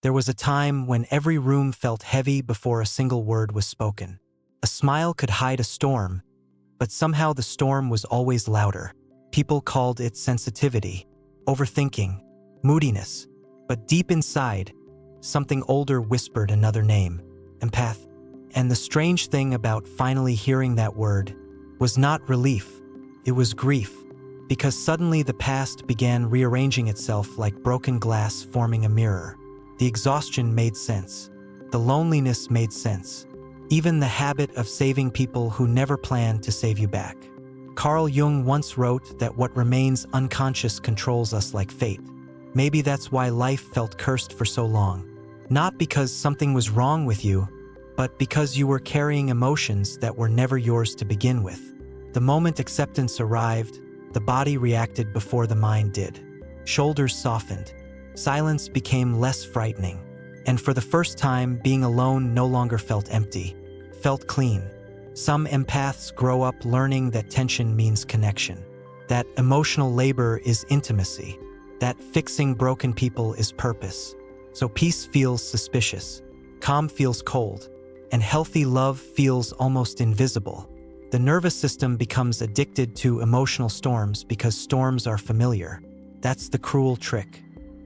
There was a time when every room felt heavy before a single word was spoken. A smile could hide a storm, but somehow the storm was always louder. People called it sensitivity, overthinking, moodiness. But deep inside, something older whispered another name: empath. And the strange thing about finally hearing that word was not relief, it was grief. Because suddenly the past began rearranging itself like broken glass forming a mirror. The exhaustion made sense. The loneliness made sense. Even the habit of saving people who never planned to save you back. Carl Jung once wrote that what remains unconscious controls us like fate. Maybe that's why life felt cursed for so long. Not because something was wrong with you, but because you were carrying emotions that were never yours to begin with. The moment acceptance arrived, the body reacted before the mind did. Shoulders softened. Silence became less frightening. And for the first time, being alone no longer felt empty, felt clean. Some empaths grow up learning that tension means connection, that emotional labor is intimacy, that fixing broken people is purpose. So peace feels suspicious, calm feels cold, and healthy love feels almost invisible. The nervous system becomes addicted to emotional storms because storms are familiar. That's the cruel trick.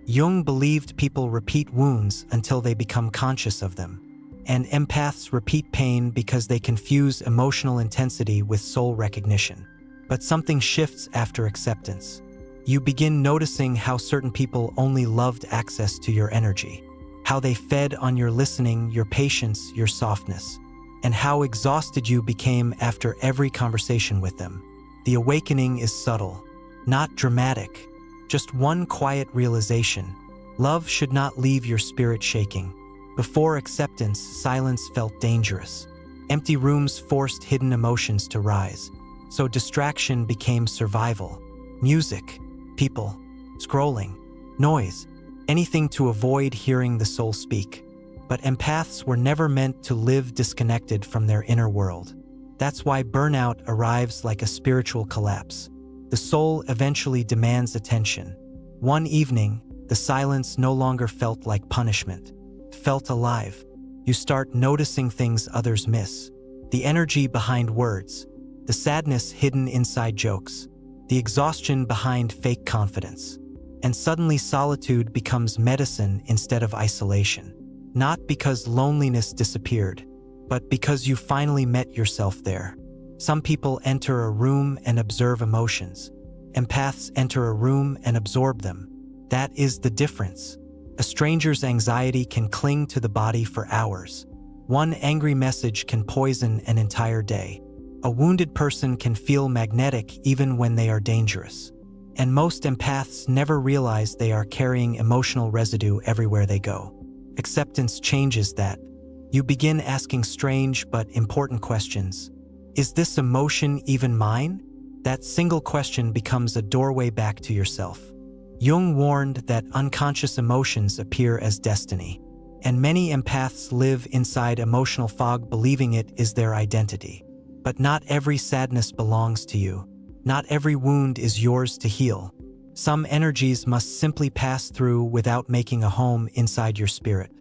Jung believed people repeat wounds until they become conscious of them. And empaths repeat pain because they confuse emotional intensity with soul recognition. But something shifts after acceptance. You begin noticing how certain people only loved access to your energy, how they fed on your listening, your patience, your softness, and how exhausted you became after every conversation with them. The awakening is subtle, not dramatic, just one quiet realization. Love should not leave your spirit shaking. Before acceptance, silence felt dangerous. Empty rooms forced hidden emotions to rise. So distraction became survival. Music, people, scrolling, noise, anything to avoid hearing the soul speak. But empaths were never meant to live disconnected from their inner world. That's why burnout arrives like a spiritual collapse. The soul eventually demands attention. One evening, the silence no longer felt like punishment. It felt alive. You start noticing things others miss. The energy behind words, the sadness hidden inside jokes, the exhaustion behind fake confidence. And suddenly solitude becomes medicine instead of isolation. Not because loneliness disappeared, but because you finally met yourself there. Some people enter a room and observe emotions. Empaths enter a room and absorb them. That is the difference. A stranger's anxiety can cling to the body for hours. One angry message can poison an entire day. A wounded person can feel magnetic even when they are dangerous. And most empaths never realize they are carrying emotional residue everywhere they go. Acceptance changes that. You begin asking strange but important questions. Is this emotion even mine? That single question becomes a doorway back to yourself. Jung warned that unconscious emotions appear as destiny. And many empaths live inside emotional fog believing it is their identity. But not every sadness belongs to you. Not every wound is yours to heal. Some energies must simply pass through without making a home inside your spirit.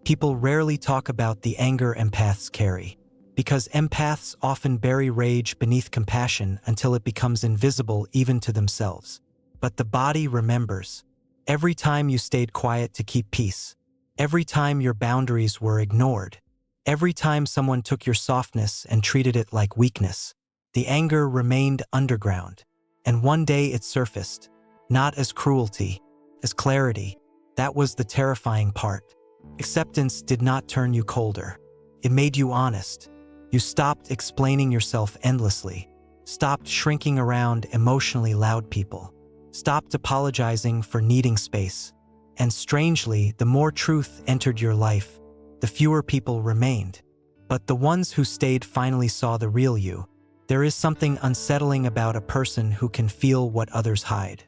People rarely talk about the anger empaths carry, because empaths often bury rage beneath compassion until it becomes invisible even to themselves. But the body remembers. Every time you stayed quiet to keep peace, every time your boundaries were ignored, every time someone took your softness and treated it like weakness, the anger remained underground. And one day it surfaced. Not as cruelty, as clarity. That was the terrifying part. Acceptance did not turn you colder. It made you honest. You stopped explaining yourself endlessly, stopped shrinking around emotionally loud people, stopped apologizing for needing space. And strangely, the more truth entered your life, the fewer people remained. But the ones who stayed finally saw the real you. There is something unsettling about a person who can feel what others hide.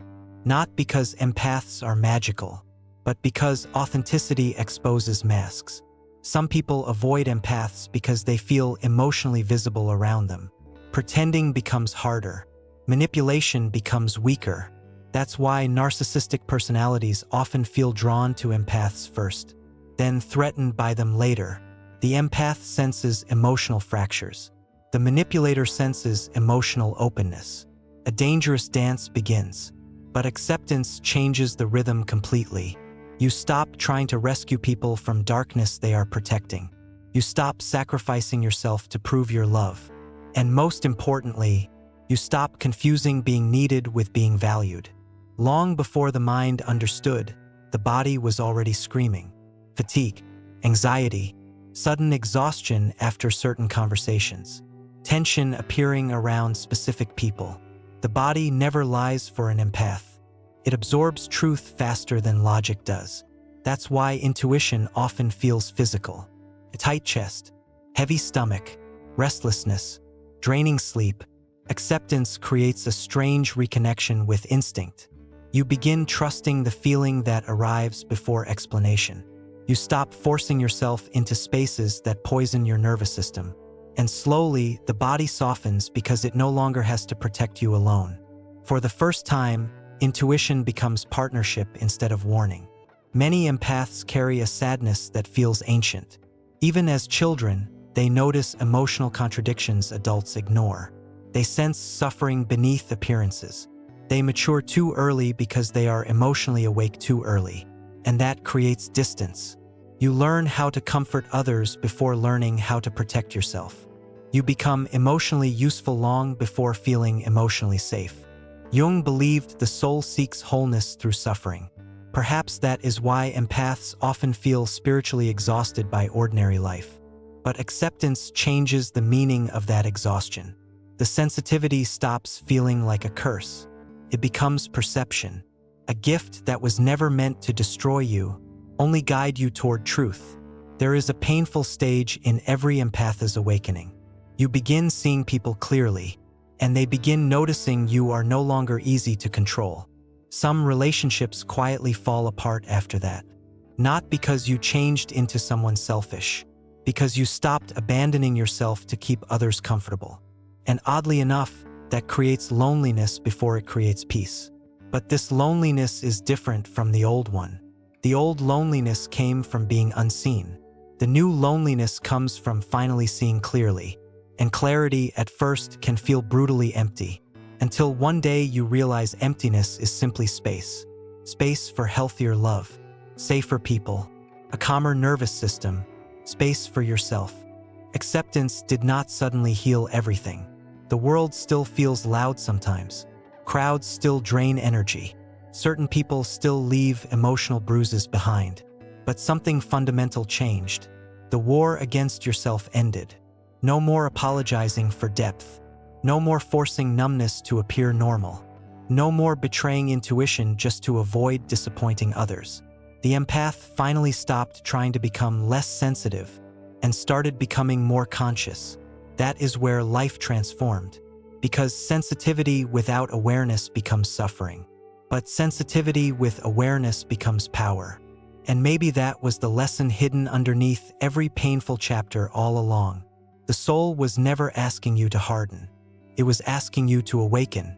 Not because empaths are magical, but because authenticity exposes masks. Some people avoid empaths because they feel emotionally visible around them. Pretending becomes harder. Manipulation becomes weaker. That's why narcissistic personalities often feel drawn to empaths first. then threatened by them later. The empath senses emotional fractures. The manipulator senses emotional openness. A dangerous dance begins. But acceptance changes the rhythm completely. You stop trying to rescue people from darkness they are protecting. You stop sacrificing yourself to prove your love. And most importantly, you stop confusing being needed with being valued. Long before the mind understood, the body was already screaming. Fatigue, anxiety, sudden exhaustion after certain conversations, tension appearing around specific people. The body never lies for an empath. It absorbs truth faster than logic does. That's why intuition often feels physical. A tight chest, heavy stomach, restlessness, draining sleep. Acceptance creates a strange reconnection with instinct. You begin trusting the feeling that arrives before explanation. You stop forcing yourself into spaces that poison your nervous system. And slowly, the body softens because it no longer has to protect you alone. For the first time, intuition becomes partnership instead of warning. Many empaths carry a sadness that feels ancient. Even as children, they notice emotional contradictions adults ignore. They sense suffering beneath appearances. They mature too early because they are emotionally awake too early. And that creates distance. You learn how to comfort others before learning how to protect yourself. You become emotionally useful long before feeling emotionally safe. Jung believed the soul seeks wholeness through suffering. Perhaps that is why empaths often feel spiritually exhausted by ordinary life. But acceptance changes the meaning of that exhaustion. The sensitivity stops feeling like a curse. It becomes perception, a gift that was never meant to destroy you, only guide you toward truth. There is a painful stage in every empath's awakening. You begin seeing people clearly, and they begin noticing you are no longer easy to control. Some relationships quietly fall apart after that. Not because you changed into someone selfish, because you stopped abandoning yourself to keep others comfortable. And oddly enough, that creates loneliness before it creates peace. But this loneliness is different from the old one. The old loneliness came from being unseen. The new loneliness comes from finally seeing clearly. And clarity at first can feel brutally empty, until one day you realize emptiness is simply space. Space for healthier love, safer people, a calmer nervous system, space for yourself. Acceptance did not suddenly heal everything. The world still feels loud sometimes. Crowds still drain energy. Certain people still leave emotional bruises behind. But something fundamental changed. The war against yourself ended. No more apologizing for depth. No more forcing numbness to appear normal. No more betraying intuition just to avoid disappointing others. The empath finally stopped trying to become less sensitive and started becoming more conscious. That is where life transformed. Because sensitivity without awareness becomes suffering. But sensitivity with awareness becomes power. And maybe that was the lesson hidden underneath every painful chapter all along. The soul was never asking you to harden. It was asking you to awaken.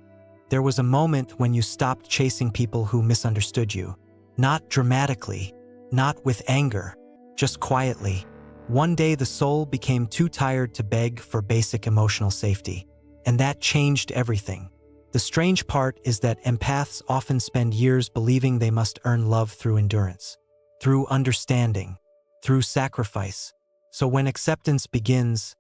There was a moment when you stopped chasing people who misunderstood you. Not dramatically, not with anger, just quietly. One day the soul became too tired to beg for basic emotional safety. And that changed everything. The strange part is that empaths often spend years believing they must earn love through endurance, through understanding, through sacrifice. So when acceptance begins,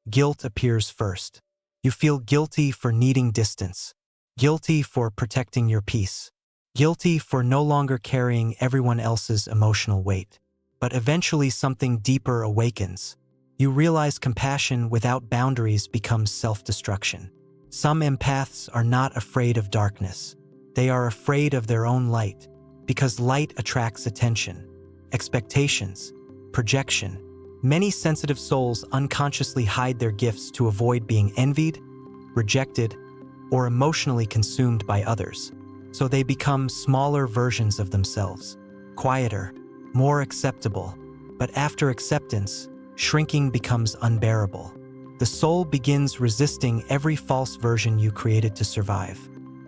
guilt appears first. You feel guilty for needing distance, guilty for protecting your peace, guilty for no longer carrying everyone else's emotional weight. But eventually something deeper awakens. You realize compassion without boundaries becomes self-destruction. Some empaths are not afraid of darkness. They are afraid of their own light, because light attracts attention, expectations, projection. Many sensitive souls unconsciously hide their gifts to avoid being envied, rejected, or emotionally consumed by others. So they become smaller versions of themselves, quieter, more acceptable. But after acceptance, shrinking becomes unbearable. The soul begins resisting every false version you created to survive.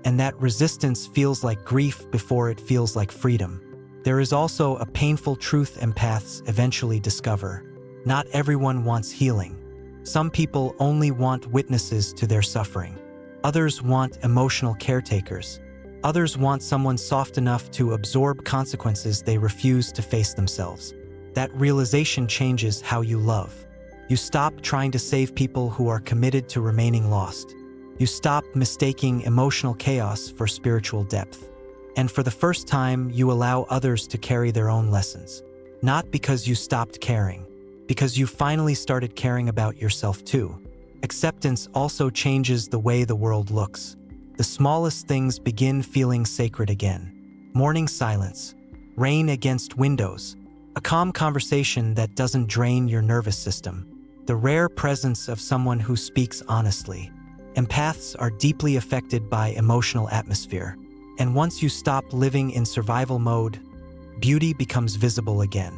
And that resistance feels like grief before it feels like freedom. There is also a painful truth empaths eventually discover. Not everyone wants healing. Some people only want witnesses to their suffering. Others want emotional caretakers. Others want someone soft enough to absorb consequences they refuse to face themselves. That realization changes how you love. You stop trying to save people who are committed to remaining lost. You stop mistaking emotional chaos for spiritual depth. And for the first time, you allow others to carry their own lessons. Not because you stopped caring, because you finally started caring about yourself too. Acceptance also changes the way the world looks. The smallest things begin feeling sacred again. Morning silence, rain against windows, a calm conversation that doesn't drain your nervous system, the rare presence of someone who speaks honestly. Empaths are deeply affected by emotional atmosphere. And once you stop living in survival mode, beauty becomes visible again.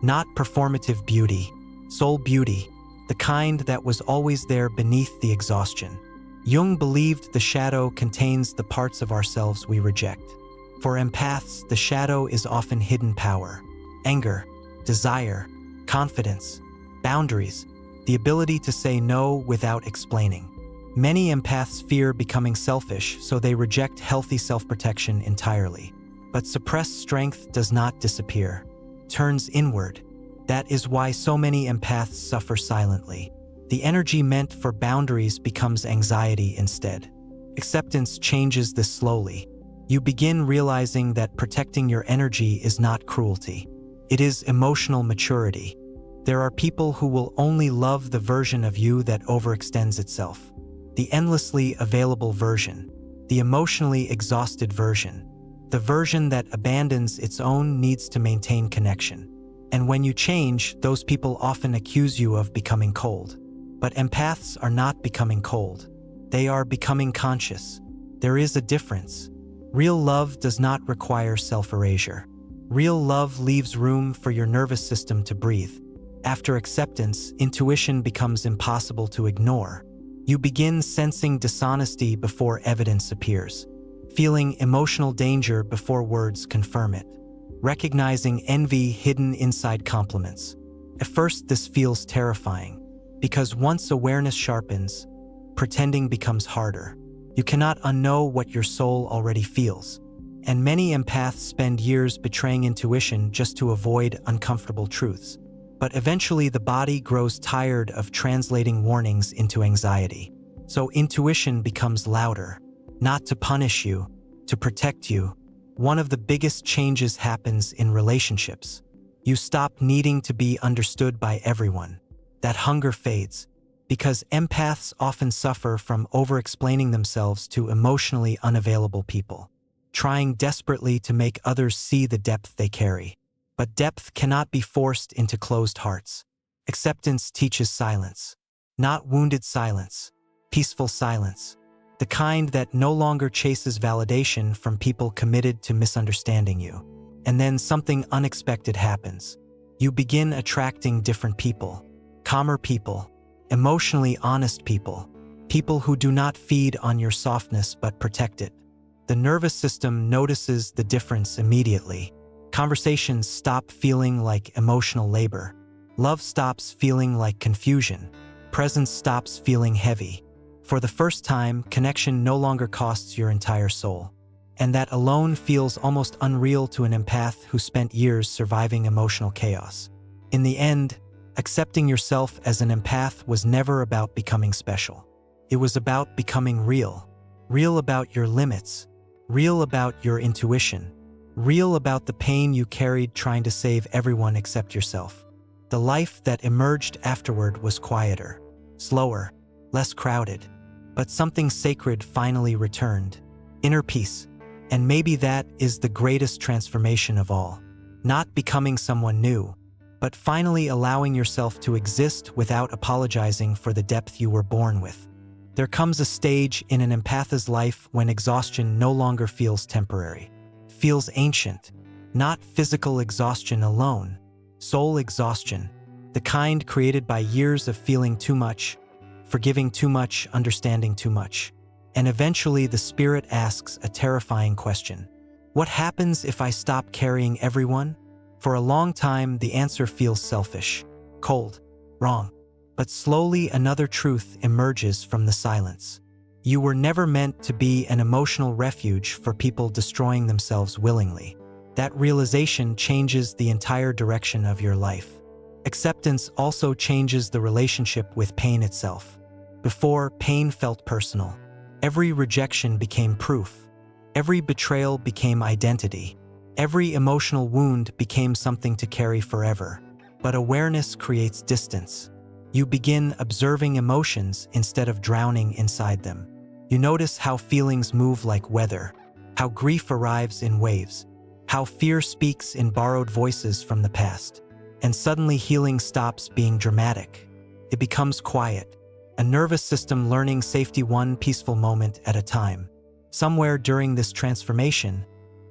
Not performative beauty, soul beauty, the kind that was always there beneath the exhaustion. Jung believed the shadow contains the parts of ourselves we reject. For empaths, the shadow is often hidden power, anger, desire, confidence, boundaries, the ability to say no without explaining. Many empaths fear becoming selfish, so they reject healthy self-protection entirely. But suppressed strength does not disappear, turns inward. That is why so many empaths suffer silently. The energy meant for boundaries becomes anxiety instead. Acceptance changes this slowly. You begin realizing that protecting your energy is not cruelty. It is emotional maturity. There are people who will only love the version of you that overextends itself. The endlessly available version, the emotionally exhausted version, the version that abandons its own needs to maintain connection. And when you change, those people often accuse you of becoming cold. But empaths are not becoming cold. They are becoming conscious. There is a difference. Real love does not require self-erasure. Real love leaves room for your nervous system to breathe. After acceptance, intuition becomes impossible to ignore. You begin sensing dishonesty before evidence appears, feeling emotional danger before words confirm it, recognizing envy hidden inside compliments. At first, this feels terrifying, because once awareness sharpens, pretending becomes harder. You cannot unknow what your soul already feels, and many empaths spend years betraying intuition just to avoid uncomfortable truths. But eventually the body grows tired of translating warnings into anxiety. So intuition becomes louder, not to punish you, to protect you. One of the biggest changes happens in relationships. You stop needing to be understood by everyone. That hunger fades, because empaths often suffer from over-explaining themselves to emotionally unavailable people, trying desperately to make others see the depth they carry. But depth cannot be forced into closed hearts. Acceptance teaches silence. Not wounded silence, peaceful silence. The kind that no longer chases validation from people committed to misunderstanding you. And then something unexpected happens. You begin attracting different people. Calmer people, emotionally honest people. People who do not feed on your softness but protect it. The nervous system notices the difference immediately. Conversations stop feeling like emotional labor. Love stops feeling like confusion. Presence stops feeling heavy. For the first time, connection no longer costs your entire soul. And that alone feels almost unreal to an empath who spent years surviving emotional chaos. In the end, accepting yourself as an empath was never about becoming special. It was about becoming real. Real about your limits. Real about your intuition. Real about the pain you carried trying to save everyone except yourself. The life that emerged afterward was quieter, slower, less crowded. But something sacred finally returned. Inner peace. And maybe that is the greatest transformation of all. Not becoming someone new, but finally allowing yourself to exist without apologizing for the depth you were born with. There comes a stage in an empath's life when exhaustion no longer feels temporary. Feels ancient. Not physical exhaustion alone. Soul exhaustion. The kind created by years of feeling too much, forgiving too much, understanding too much. And eventually the spirit asks a terrifying question. What happens if I stop carrying everyone? For a long time, the answer feels selfish, cold, wrong. But slowly another truth emerges from the silence. You were never meant to be an emotional refuge for people destroying themselves willingly. That realization changes the entire direction of your life. Acceptance also changes the relationship with pain itself. Before, pain felt personal. Every rejection became proof. Every betrayal became identity. Every emotional wound became something to carry forever. But awareness creates distance. You begin observing emotions instead of drowning inside them. You notice how feelings move like weather, how grief arrives in waves, how fear speaks in borrowed voices from the past. And suddenly healing stops being dramatic. It becomes quiet, a nervous system learning safety one peaceful moment at a time. Somewhere during this transformation,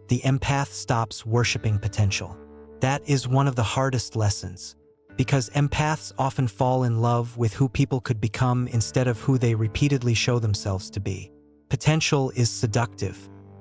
the empath stops worshiping potential. That is one of the hardest lessons, because empaths often fall in love with who people could become instead of who they repeatedly show themselves to be. Potential is seductive,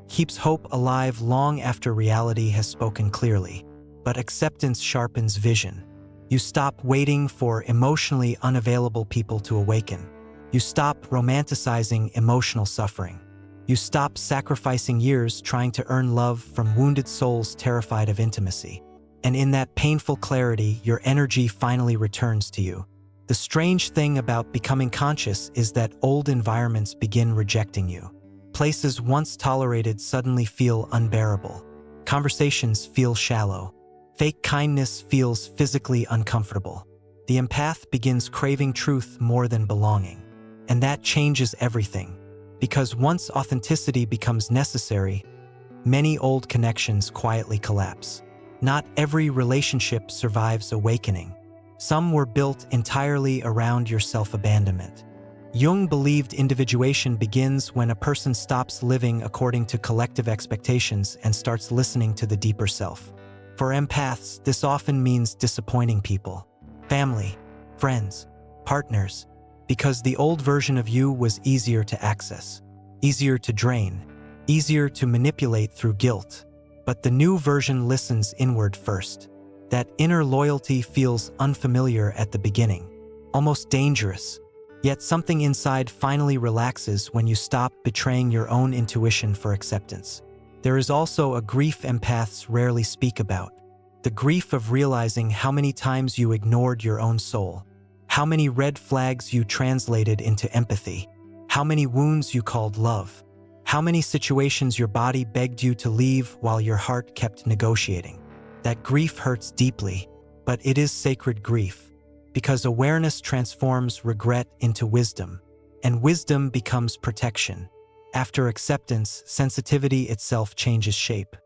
keeps hope alive long after reality has spoken clearly. But acceptance sharpens vision. You stop waiting for emotionally unavailable people to awaken. You stop romanticizing emotional suffering. You stop sacrificing years trying to earn love from wounded souls terrified of intimacy. And in that painful clarity, your energy finally returns to you. The strange thing about becoming conscious is that old environments begin rejecting you. Places once tolerated suddenly feel unbearable. Conversations feel shallow. Fake kindness feels physically uncomfortable. The empath begins craving truth more than belonging. And that changes everything. Because once authenticity becomes necessary, many old connections quietly collapse. Not every relationship survives awakening. Some were built entirely around your self-abandonment. Jung believed individuation begins when a person stops living according to collective expectations and starts listening to the deeper self. For empaths, this often means disappointing people, family, friends, partners, because the old version of you was easier to access, easier to drain, easier to manipulate through guilt. But the new version listens inward first. That inner loyalty feels unfamiliar at the beginning, almost dangerous. Yet something inside finally relaxes when you stop betraying your own intuition for acceptance. There is also a grief empaths rarely speak about. The grief of realizing how many times you ignored your own soul, how many red flags you translated into empathy, how many wounds you called love, how many situations your body begged you to leave while your heart kept negotiating. That grief hurts deeply, but it is sacred grief, because awareness transforms regret into wisdom, and wisdom becomes protection. After acceptance, sensitivity itself changes shape.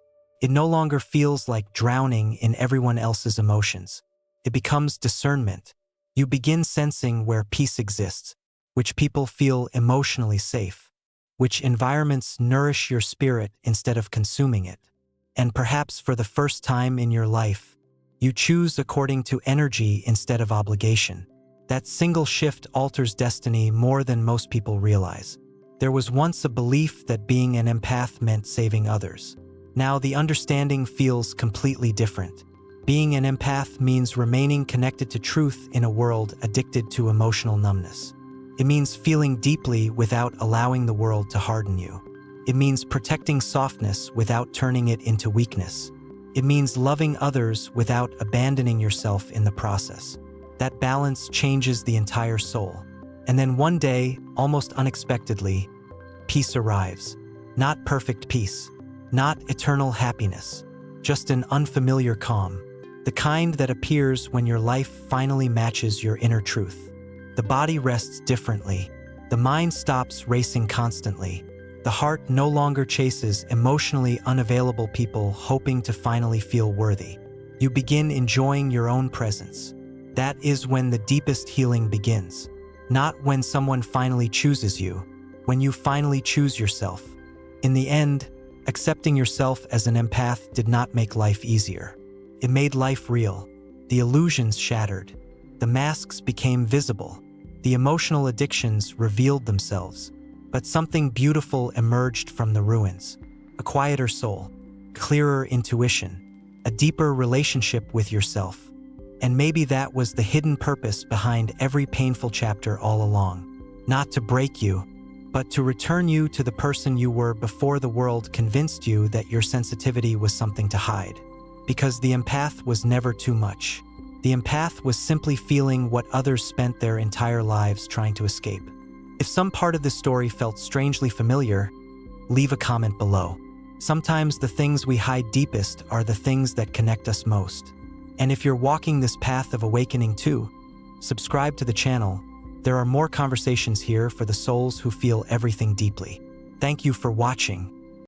It no longer feels like drowning in everyone else's emotions. It becomes discernment. You begin sensing where peace exists, which people feel emotionally safe, which environments nourish your spirit instead of consuming it. And perhaps for the first time in your life, you choose according to energy instead of obligation. That single shift alters destiny more than most people realize. There was once a belief that being an empath meant saving others. Now the understanding feels completely different. Being an empath means remaining connected to truth in a world addicted to emotional numbness. It means feeling deeply without allowing the world to harden you. It means protecting softness without turning it into weakness. It means loving others without abandoning yourself in the process. That balance changes the entire soul. And then one day, almost unexpectedly, peace arrives. Not perfect peace, not eternal happiness, just an unfamiliar calm. The kind that appears when your life finally matches your inner truth. The body rests differently. The mind stops racing constantly. The heart no longer chases emotionally unavailable people hoping to finally feel worthy. You begin enjoying your own presence. That is when the deepest healing begins. Not when someone finally chooses you, when you finally choose yourself. In the end, accepting yourself as an empath did not make life easier. It made life real. The illusions shattered. The masks became visible. The emotional addictions revealed themselves. But something beautiful emerged from the ruins. A quieter soul. clearer intuition, a deeper relationship with yourself. And maybe that was the hidden purpose behind every painful chapter all along. Not to break you, but to return you to the person you were before the world convinced you that your sensitivity was something to hide. Because the empath was never too much. The empath was simply feeling what others spent their entire lives trying to escape. If some part of this story felt strangely familiar, leave a comment below. Sometimes the things we hide deepest are the things that connect us most. And if you're walking this path of awakening too, subscribe to the channel. There are more conversations here for the souls who feel everything deeply. Thank you for watching.